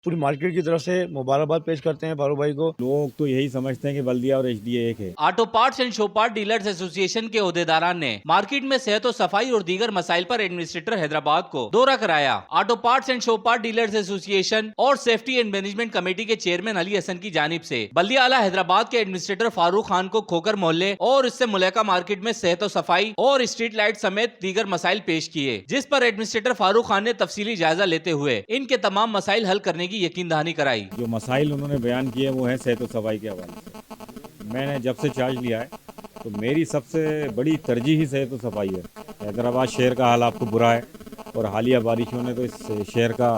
पूरी मार्केट की तरफ से मुबारकबाद पेश करते हैं फारूक भाई को। लोग तो यही समझते हैं कि बल्दिया और एचडीए एक है। Auto parts and show part dealers association के ओहदेदारान ने मार्केट में सेहत और सफाई और दीगर मसाइल पर एडमिनिस्ट्रेटर हैदराबाद को दौरा कराया। Auto parts and show part dealers association और सेफ्टी एंड मैनेजमेंट कमेटी के चेयरमैन अली हसन की जानिब से बल्दिया आला हैदराबाद के एडमिनिस्ट्रेटर फारूक खान को खोकर मोहल्ले और इससे मुलैका मार्केट में सेहत और सफाई और स्ट्रीट लाइट समेत दीगर मसाइल पेश किए, जिस पर एडमिनिस्ट्रेटर फारूक खान ने तफसीली जायजा लेते हुए इनके तमाम मसाइल हल करने की यकीन दहानी कराई। जो मसाइल उन्होंने बयान किए वो है सेहत और सफाई के हवाले से। मैंने जब से चार्ज लिया है तो मेरी सबसे बड़ी तरजीह ही सेहत और सफाई है। हैदराबाद शहर का हाल आपको बुरा है और हालिया बारिशों ने तो इस शहर का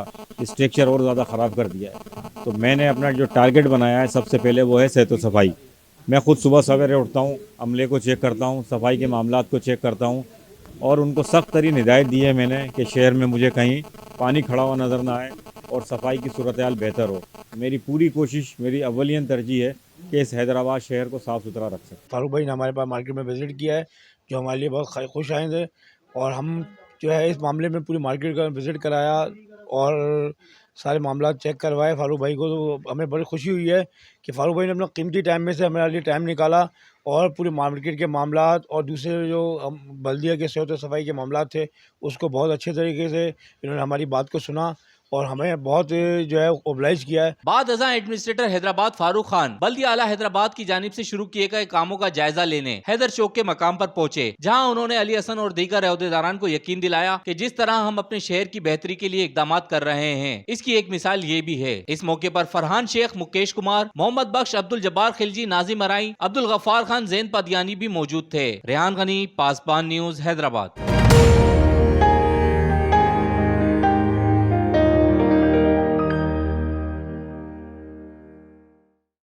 स्ट्रक्चर और ज़्यादा ख़राब कर दिया है। तो मैंने अपना जो टारगेट बनाया है सबसे पहले वो है सेहत और सफाई। मैं खुद सुबह सवेरे उठता हूँ, अमले को चेक करता हूँ, सफाई के मामलात को चेक करता हूँ और उनको सख्त तरीन हिदायत दी है मैंने कि शहर में मुझे कहीं पानी खड़ा हुआ नज़र ना आए और सफाई की सूरत हाल बेहतर हो। मेरी पूरी कोशिश, मेरी अव्वलियन तरजीह है कि इस हैदराबाद शहर को साफ़ सुथरा रख सकें। फारूक भाई ने हमारे पास मार्केट में विज़िट किया है, जो हमारे लिए बहुत खुश आए थे, और हम जो है इस मामले में पूरी मार्केट का विज़िट कराया और सारे मामला चेक करवाए फारूक भाई को। तो हमें बड़ी खुशी हुई है कि फारूक भाई ने अपना कीमती टाइम में से हमारे लिए टाइम निकाला और पूरी मार्केट के मामलात और दूसरे जो बल्दिया के सेहत और सफाई के मामलात थे उसको बहुत अच्छे तरीके से इन्होंने हमारी बात को सुना और हमें बहुत जो है ओबलाइज किया है। बाद अज़ां एडमिनिस्ट्रेटर हैदराबाद फारूक खान बल्दिया आला हैदराबाद की जानिब से शुरू किए गए कामों का जायजा लेने हैदर चौक के मकाम पर पहुंचे, जहां उन्होंने अली हसन और दीगर अहदेदारान को यकीन दिलाया कि जिस तरह हम अपने शहर की बेहतरी के लिए इकदाम कर रहे हैं इसकी एक मिसाल ये भी है। इस मौके पर फरहान शेख, मुकेश कुमार, मोहम्मद बख्श, अब्दुल जब्बार खिलजी, नाजिम अराई, अब्दुल गफ्फार खान, जैन पादियानी भी मौजूद थे। रेहान गनी, पासबान न्यूज, हैदराबाद।